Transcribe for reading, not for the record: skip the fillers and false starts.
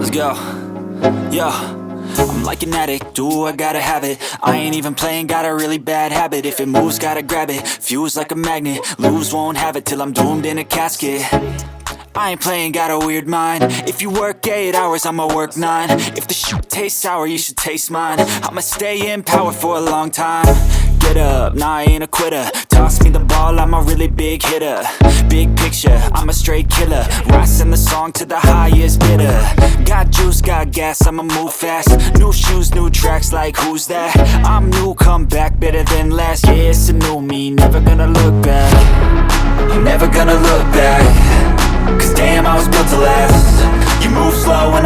Let's go. Yo, I'm like an addict, do I gotta have it. I ain't even playing, got a really bad habit. If it moves, gotta grab it, fuse like a magnet. Lose, won't have it till I'm doomed in a casket. I ain't playing, got a weird mind. If you work 8 hours, I'ma work 9. If the shoot tastes sour, you should taste mine. I'ma stay in power for a long time. Get up, nah, I ain't a quitter. Toss me the ball, I'm a really big hitter. Big picture, I'm a straight killer. Rising the song to the highest bidder. Got juice, got gas, I'ma move fast. New shoes, new tracks, like who's that? I'm new, come back, better than last. Yeah, it's a new me, never gonna look back. I'm never gonna look back. Cause damn, I was built to last. You move slow and